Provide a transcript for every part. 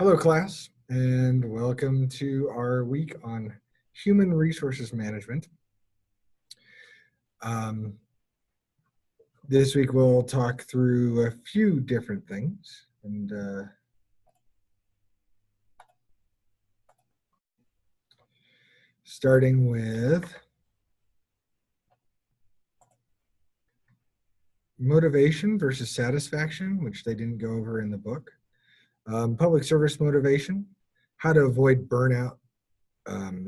Hello, class, and welcome to our week on human resources management. This week we'll talk through a few different things, and starting with motivation versus satisfaction, which they didn't go over in the book. Public service motivation, how to avoid burnout,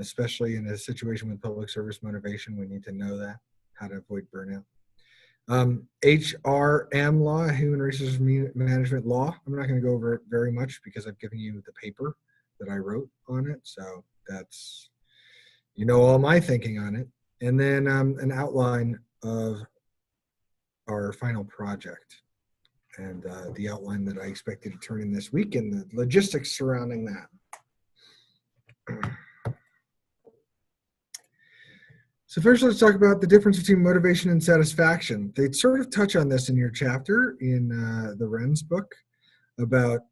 especially in a situation with public service motivation. We need to know that, how to avoid burnout. HRM law, human resources management law. I'm not going to go over it very much because I've given you the paper that I wrote on it. So that's, all my thinking on it. And then an outline of our final project and the outline that I expected to turn in this week and the logistics surrounding that. So first, let's talk about the difference between motivation and satisfaction. They sort of touch on this in your chapter in the Renz book about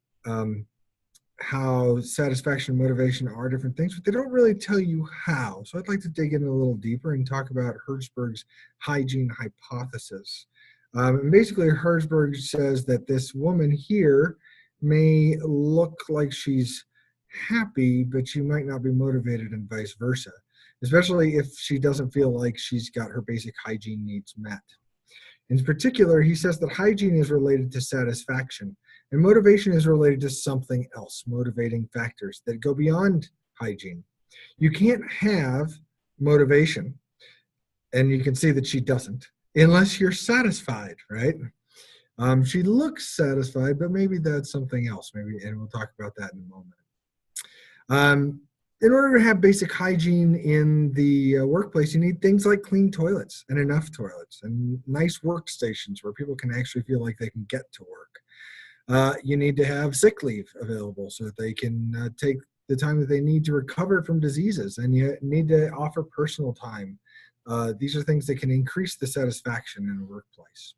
how satisfaction and motivation are different things, but they don't really tell you how. So I'd like to dig in a little deeper and talk about Herzberg's hygiene hypothesis. And basically, Herzberg says that this woman here may look like she's happy, but she might not be motivated and vice versa, especially if she doesn't feel like she's got her basic hygiene needs met. In particular, he says that hygiene is related to satisfaction, and motivation is related to something else, motivating factors that go beyond hygiene. You can't have motivation, and you can see that she doesn't, unless you're satisfied, right? She looks satisfied, but maybe that's something else, and we'll talk about that in a moment. In order to have basic hygiene in the workplace, you need things like clean toilets and enough toilets and nice workstations where people can actually feel like they can get to work. You need to have sick leave available so that they can take the time that they need to recover from diseases, and you need to offer personal time. These are things that can increase the satisfaction in a workplace.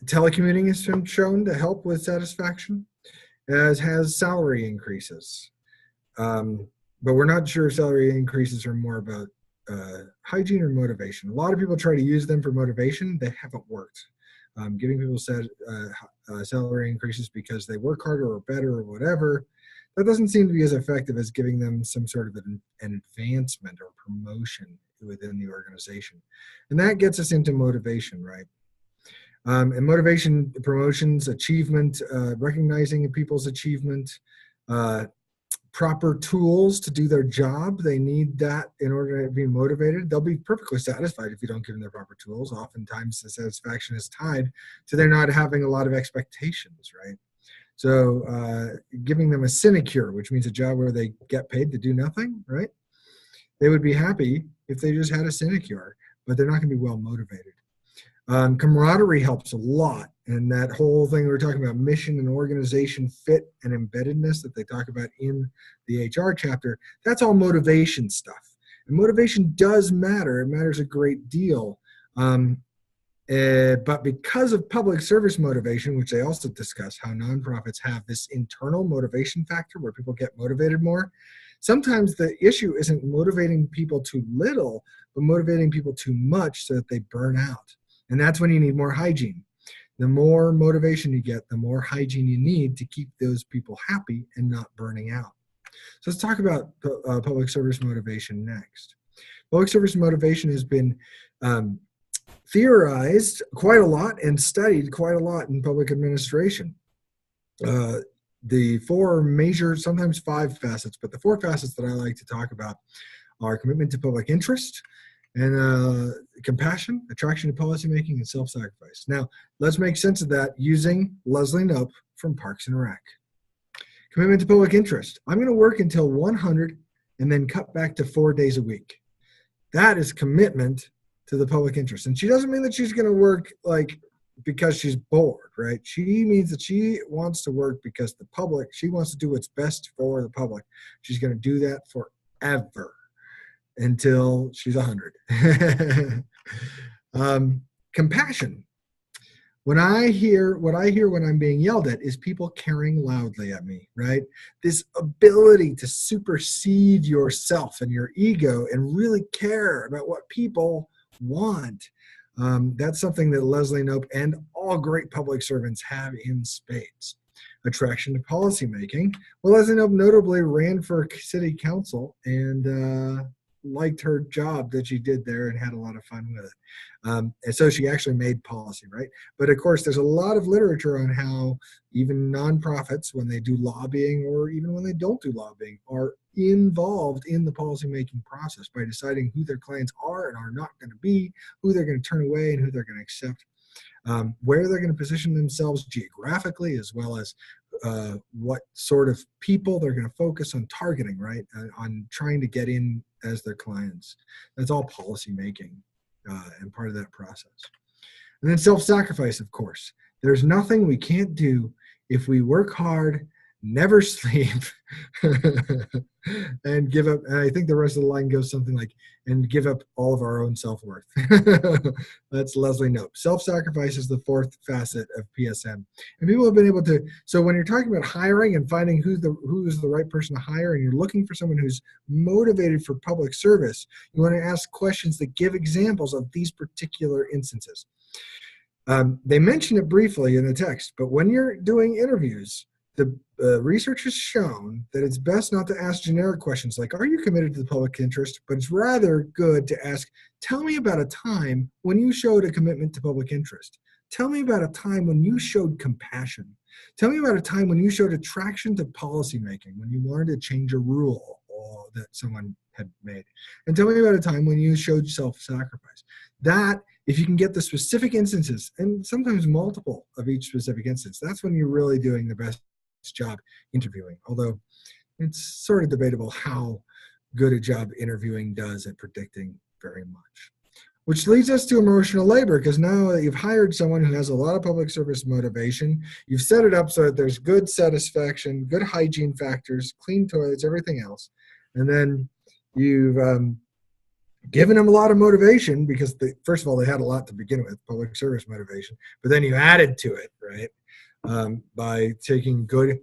Telecommuting has been shown to help with satisfaction, as has salary increases. But we're not sure if salary increases are more about hygiene or motivation. A lot of people try to use them for motivation. They haven't worked. Giving people salary increases because they work harder or better or whatever, that doesn't seem to be as effective as giving them some sort of an advancement or promotion within the organization. And that gets us into motivation, right? And motivation, promotions, achievement, recognizing people's achievement, proper tools to do their job. They need that in order to be motivated. They'll be perfectly satisfied if you don't give them the proper tools. Oftentimes the satisfaction is tied to their not having a lot of expectations, right? So giving them a sinecure, which means a job where they get paid to do nothing, right? They would be happy if they just had a sinecure, but they're not going to be well motivated. Camaraderie helps a lot. And that whole thing we're talking about, mission and organization fit and embeddedness that they talk about in the HR chapter, that's all motivation stuff. And motivation does matter. It matters a great deal. But because of public service motivation, which they also discuss, how nonprofits have this internal motivation factor where people get motivated more, sometimes the issue isn't motivating people too little, but motivating people too much so that they burn out. And that's when you need more hygiene. The more motivation you get, the more hygiene you need to keep those people happy and not burning out. So let's talk about public service motivation next. Public service motivation has been theorized quite a lot and studied quite a lot in public administration. The four major, sometimes five facets, but the four facets that I like to talk about are commitment to public interest, and compassion, attraction to policymaking, and self-sacrifice. Now, let's make sense of that using Leslie Knope from Parks and Rec. Commitment to public interest. I'm going to work until 100 and then cut back to 4 days a week. That is commitment to the public interest. And she doesn't mean that she's going to work like because she's bored, right? She means that she wants to work because the public, she wants to do what's best for the public. She's going to do that forever, until she's 100. Compassion. When I hear what I hear when I'm being yelled at is people caring loudly at me, right? This ability to supersede yourself and your ego and really care about what people want. That's something that Leslie Knope and all great public servants have in spades. Attraction to policymaking. Well, Leslie Knope notably ran for city council and liked her job that she did there and had a lot of fun with it. And so she actually made policy, right? But of course, there's a lot of literature on how even nonprofits, when they do lobbying or even when they don't do lobbying, are involved in the policymaking process by deciding who their clients are and are not going to be, who they're going to turn away and who they're going to accept. Where they're going to position themselves geographically, as well as what sort of people they're going to focus on targeting, right? On trying to get in as their clients. That's all policy making and part of that process. And then self-sacrifice, of course. There's nothing we can't do if we work hard, never sleep, and give up. And I think the rest of the line goes something like, and give up all of our own self-worth. That's Leslie Knope. Self-sacrifice is the fourth facet of PSM. And people have been able to, so when you're talking about hiring and finding who is the right person to hire, and you're looking for someone who's motivated for public service, you want to ask questions that give examples of these particular instances. They mention it briefly in the text, but when you're doing interviews, the research has shown that it's best not to ask generic questions like, are you committed to the public interest? But it's rather good to ask, tell me about a time when you showed a commitment to public interest. Tell me about a time when you showed compassion. Tell me about a time when you showed attraction to policymaking, when you wanted to change a rule that someone had made. And tell me about a time when you showed self-sacrifice. That, if you can get the specific instances, and sometimes multiple of each specific instance, that's when you're really doing the best job interviewing, although it's sort of debatable how good a job interviewing does at predicting very much. Which leads us to emotional labor, because now that you've hired someone who has a lot of public service motivation, you've set it up so that there's good satisfaction, good hygiene factors, clean toilets, everything else, and then you've given them a lot of motivation because, first of all, they had a lot to begin with, public service motivation, but then you added to it, right? By taking good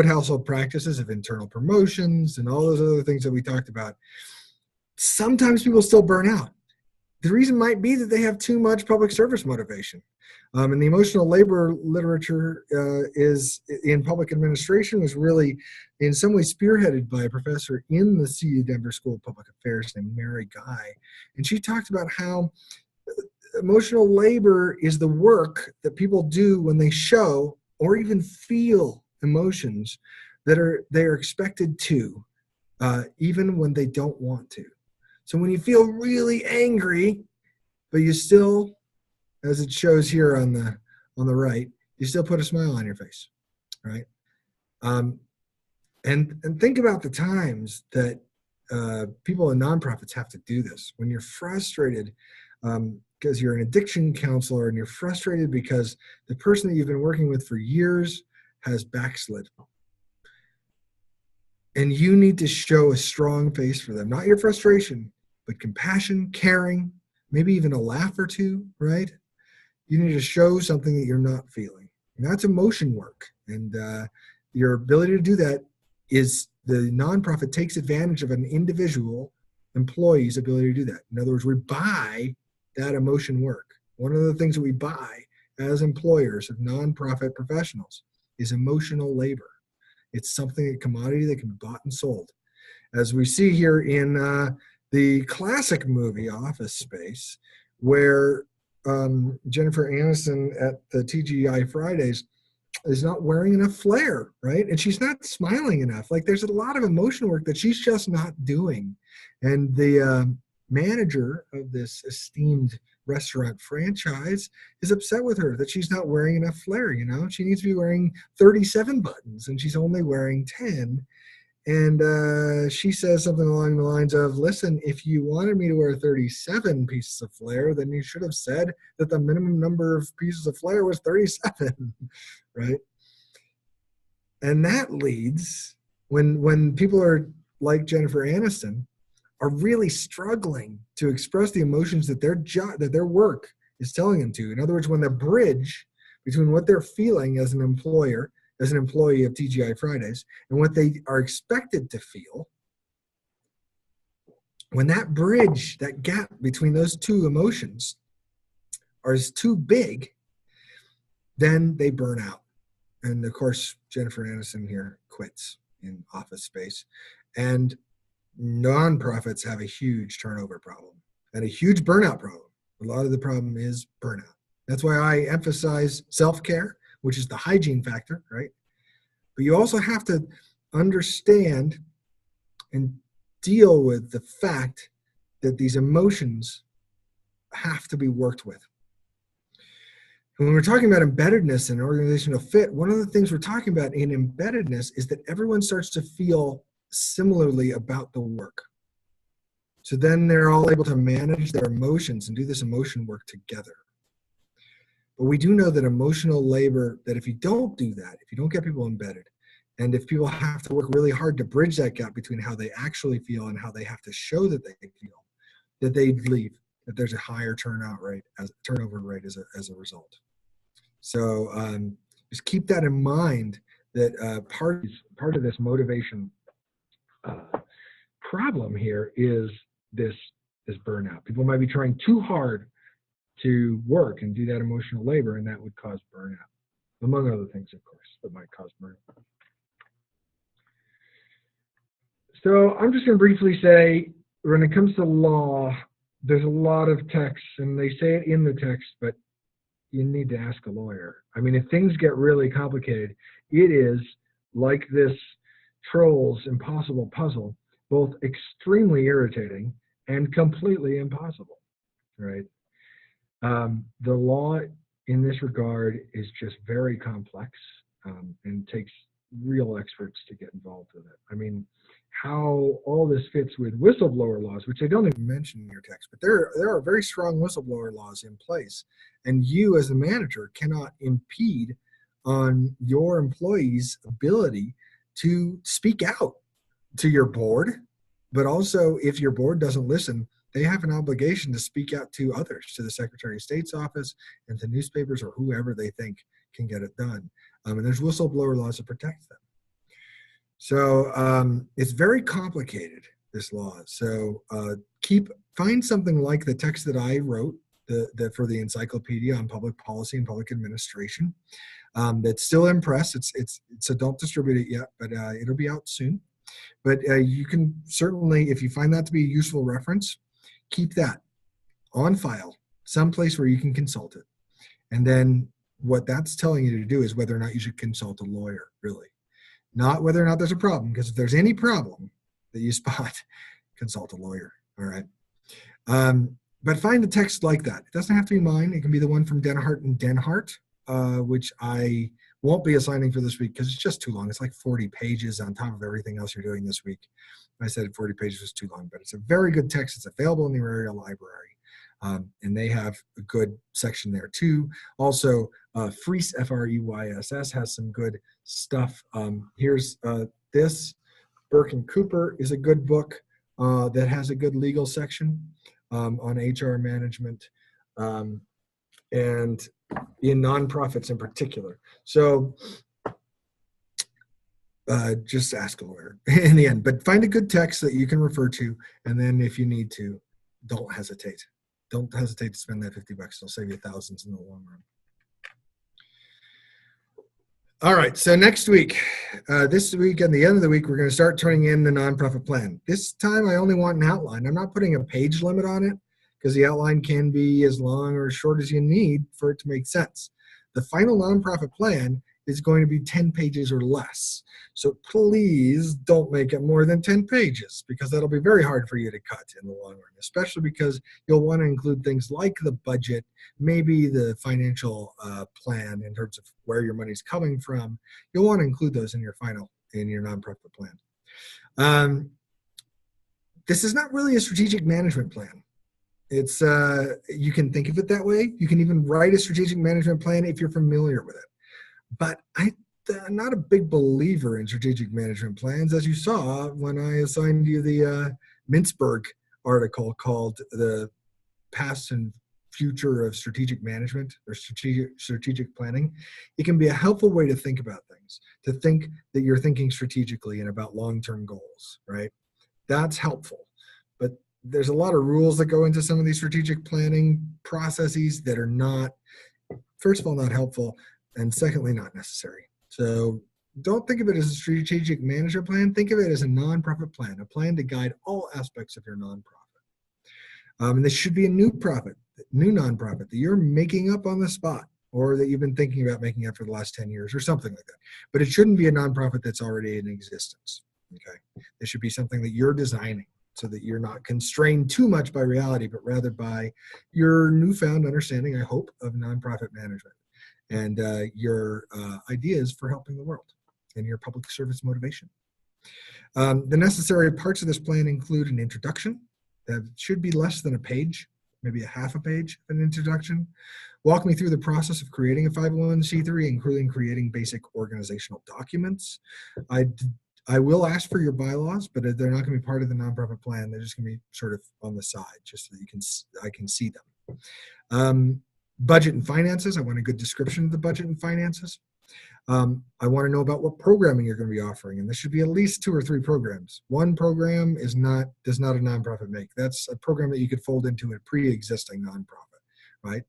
household practices of internal promotions and all those other things that we talked about. Sometimes people still burn out. The reason might be that they have too much public service motivation. And the emotional labor literature is in public administration was really in some ways spearheaded by a professor in the CU Denver School of Public Affairs named Mary Guy. And she talked about how emotional labor is the work that people do when they show or even feel emotions that they are expected to, even when they don't want to. So when you feel really angry, but you still, as it shows here on the right, you still put a smile on your face, right? And think about the times that people in nonprofits have to do this. When you're frustrated, because you're an addiction counselor and you're frustrated because the person that you've been working with for years has backslid. And you need to show a strong face for them, not your frustration, but compassion, caring, maybe even a laugh or two, right? You need to show something that you're not feeling. And that's emotion work. And your ability to do that is the nonprofit takes advantage of an individual employee's ability to do that. In other words, we buy that emotion work. One of the things that we buy as employers of nonprofit professionals is emotional labor. It's something, a commodity that can be bought and sold. As we see here in the classic movie Office Space, where Jennifer Aniston at the TGI Fridays is not wearing enough flair, right? And she's not smiling enough. Like there's a lot of emotional work that she's just not doing. And the manager of this esteemed restaurant franchise is upset with her that she's not wearing enough flair. You know, she needs to be wearing 37 buttons and she's only wearing 10. And she says something along the lines of, listen, if you wanted me to wear 37 pieces of flair, then you should have said that the minimum number of pieces of flair was 37, right? And that leads, when people are like Jennifer Aniston, are really struggling to express the emotions that their work is telling them to. In other words, when the bridge between what they're feeling as an employer, as an employee of TGI Fridays, and what they are expected to feel. When that bridge, that gap between those two emotions is too big, then they burn out. And of course, Jennifer Aniston here quits in Office Space. And nonprofits have a huge turnover problem and a huge burnout problem. A lot of the problem is burnout. That's why I emphasize self-care, which is the hygiene factor, right? But you also have to understand and deal with the fact that these emotions have to be worked with. And when we're talking about embeddedness and organizational fit, one of the things we're talking about in embeddedness is that everyone starts to feel similarly about the work. So then they're all able to manage their emotions and do this emotion work together. But we do know that emotional labor, that if you don't do that, if you don't get people embedded, and if people have to work really hard to bridge that gap between how they actually feel and how they have to show that they feel, that they leave, that there's a higher turnover rate as a result. So just keep that in mind, that part of this motivation problem here is this burnout. People might be trying too hard to work and do that emotional labor, and that would cause burnout, among other things, of course, that might cause burnout. So I'm just going to briefly say, when it comes to law, there's a lot of text, and they say it in the text, but you need to ask a lawyer. I mean, if things get really complicated, it is like this Trolls impossible puzzle, both extremely irritating and completely impossible, right? The law in this regard is just very complex and takes real experts to get involved with it. I mean, how all this fits with whistleblower laws, which they don't even mention in your text, but there are very strong whistleblower laws in place, and you as the manager cannot impede on your employees' ability to speak out to your board, but also if your board doesn't listen, they have an obligation to speak out to others, to the Secretary of State's office and to newspapers or whoever they think can get it done. And there's whistleblower laws to protect them. So it's very complicated, this law. So find something like the text that I wrote for the Encyclopedia on Public Policy and Public Administration. That's still in press. So don't distribute it yet, but it'll be out soon. But you can certainly, if you find that to be a useful reference, keep that on file, someplace where you can consult it. And then what that's telling you to do is whether or not you should consult a lawyer, really. Not whether or not there's a problem, because if there's any problem that you spot, consult a lawyer, all right? But find a text like that. It doesn't have to be mine. It can be the one from Denhart and Denhart, which I won't be assigning for this week because it's just too long. It's like 40 pages on top of everything else you're doing this week. I said 40 pages was too long, but it's a very good text. It's available in the area library. And they have a good section there too. Also, Freys, F-R-E-Y-S-S, has some good stuff. Here's this. Burke and Cooper is a good book that has a good legal section on HR management and in nonprofits in particular. So just ask a lawyer in the end. But find a good text that you can refer to, and then if you need to, don't hesitate. Don't hesitate to spend that $50. It'll save you thousands in the long run. All right, so next week, this week and the end of the week, we're going to start turning in the nonprofit plan. This time I only want an outline. I'm not putting a page limit on it because the outline can be as long or as short as you need for it to make sense. The final nonprofit plan is going to be 10 pages or less. So please don't make it more than 10 pages because that'll be very hard for you to cut in the long run, especially because you'll want to include things like the budget, maybe the financial plan in terms of where your money's coming from. You'll want to include those in your nonprofit plan. This is not really a strategic management plan. It's you can think of it that way. You can even write a strategic management plan if you're familiar with it. But I'm not a big believer in strategic management plans, as you saw when I assigned you the Mintzberg article called The Past and future of strategic management or strategic planning, it can be a helpful way to think about things, to think that you're thinking strategically and about long-term goals, right? That's helpful. But there's a lot of rules that go into some of these strategic planning processes that are not, first of all, not helpful, and secondly, not necessary. So don't think of it as a strategic management plan. Think of it as a nonprofit plan, a plan to guide all aspects of your nonprofit. And this should be a new nonprofit that you're making up on the spot, or that you've been thinking about making up for the last 10 years or something like that. But it shouldn't be a nonprofit that's already in existence. Okay, it should be something that you're designing so that you're not constrained too much by reality, but rather by your newfound understanding, I hope, of nonprofit management and your ideas for helping the world and your public service motivation. The necessary parts of this plan include an introduction that should be less than a page, maybe a half a page of an introduction. Walk me through the process of creating a 501c3, including creating basic organizational documents. I will ask for your bylaws, but they're not going to be part of the nonprofit plan. They're just going to be sort of on the side, just so that I can see them. Budget and finances. I want a good description of the budget and finances. I want to know about what programming you're going to be offering, and there should be at least 2 or 3 programs. One program does not a nonprofit make. That's a program that you could fold into a pre-existing nonprofit, right?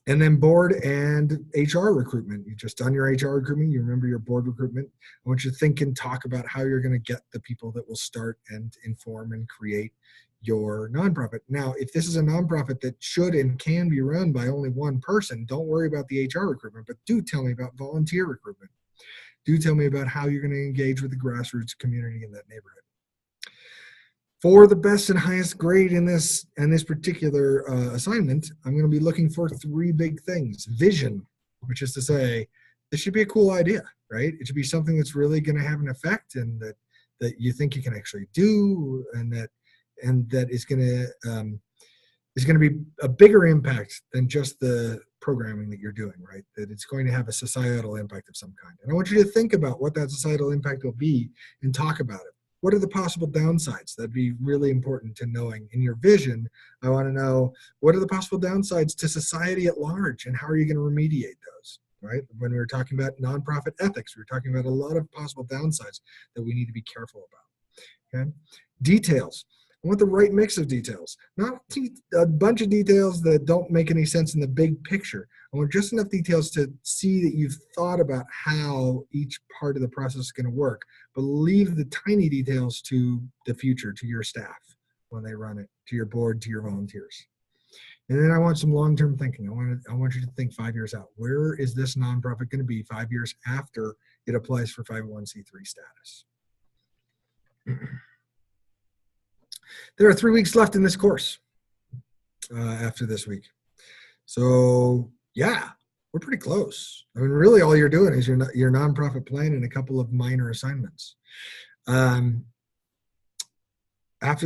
And then board and HR recruitment. You've just done your HR recruitment. You remember your board recruitment. I want you to think and talk about how you're going to get the people that will start and inform and create your nonprofit. Now, if this is a nonprofit that should and can be run by only one person, don't worry about the HR recruitment, but do tell me about volunteer recruitment. Do tell me about how you're going to engage with the grassroots community in that neighborhood. For the best and highest grade in this particular assignment, I'm going to be looking for 3 big things. Vision, which is to say, this should be a cool idea, right? It should be something that's really going to have an effect, and that you think you can actually do, and that is going to be a bigger impact than just the programming that you're doing, right? That it's going to have a societal impact of some kind. And I want you to think about what that societal impact will be and talk about it. What are the possible downsides? That'd be really important to knowing. In your vision, I want to know, what are the possible downsides to society at large, and how are you going to remediate those, right? When we were talking about nonprofit ethics, we were talking about a lot of possible downsides that we need to be careful about, okay? Details. I want the right mix of details, not a bunch of details that don't make any sense in the big picture. I want just enough details to see that you've thought about how each part of the process is going to work, but leave the tiny details to the future, to your staff when they run it, to your board, to your volunteers. And then I want some long-term thinking. I want you to think 5 years out. Where is this nonprofit going to be 5 years after it applies for 501c3 status? There are 3 weeks left in this course after this week. So yeah, we're pretty close. I mean, really all you're doing is your nonprofit plan and a couple of minor assignments. After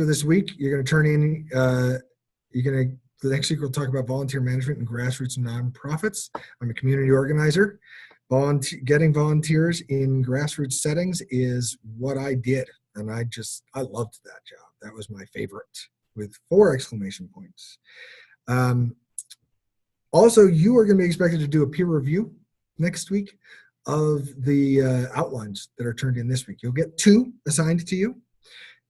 this week, you're going to turn in, the next week we'll talk about volunteer management and grassroots nonprofits. I'm a community organizer. Getting volunteers in grassroots settings is what I did. And I loved that job. That was my favorite, with 4 exclamation points. Also, you are going to be expected to do a peer review next week of the outlines that are turned in this week. You'll get 2 assigned to you.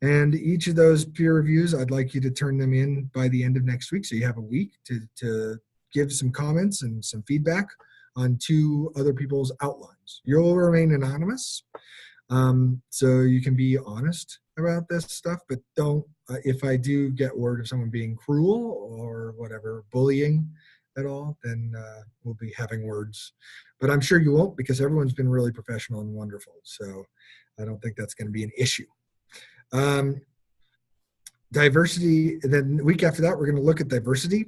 And each of those peer reviews, I'd like you to turn them in by the end of next week. So you have a week to give some comments and some feedback on 2 other people's outlines. You'll remain anonymous. So you can be honest about this stuff, but don't, if I do get word of someone being cruel or whatever, bullying at all, then we'll be having words. But I'm sure you won't, because everyone's been really professional and wonderful. So I don't think that's going to be an issue. Diversity, then the week after that, we're going to look at diversity.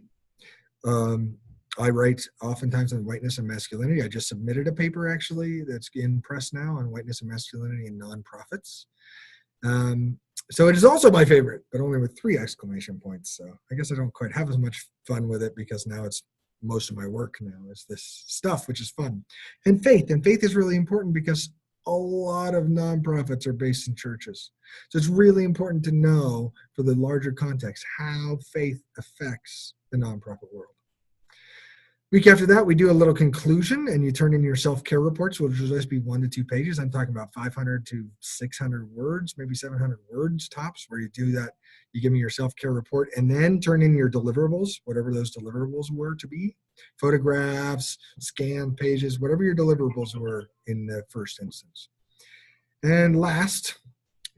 I write oftentimes on whiteness and masculinity. I just submitted a paper, actually, that's in press now on whiteness and masculinity in nonprofits. So it is also my favorite, but only with 3 exclamation points. So I guess I don't quite have as much fun with it, because now it's most of my work now is this stuff, which is fun. And faith is really important, because a lot of nonprofits are based in churches. So it's really important to know, for the larger context, how faith affects the nonprofit world. Week after that, we do a little conclusion, and you turn in your self-care reports, which will just be 1 to 2 pages. I'm talking about 500 to 600 words, maybe 700 words tops, where you do that. You give me your self-care report, and then turn in your deliverables, whatever those deliverables were to be, photographs, scan pages, whatever your deliverables were in the first instance. And last,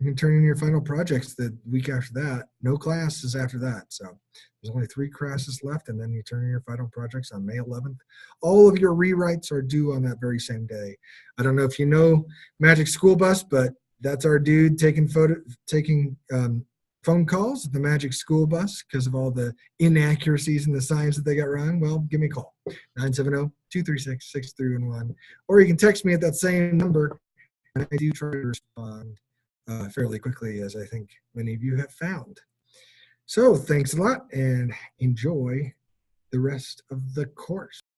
you can turn in your final projects the week after that. No classes after that. So there's only 3 classes left, and then you turn in your final projects on May 11th. All of your rewrites are due on that very same day. I don't know if you know Magic School Bus, but that's our dude taking phone calls at the Magic School Bus because of all the inaccuracies in the science that they got wrong. Well, give me a call, 970-236-6311. Or you can text me at that same number, and I do try to respond fairly quickly, as I think many of you have found. So thanks a lot, and enjoy the rest of the course.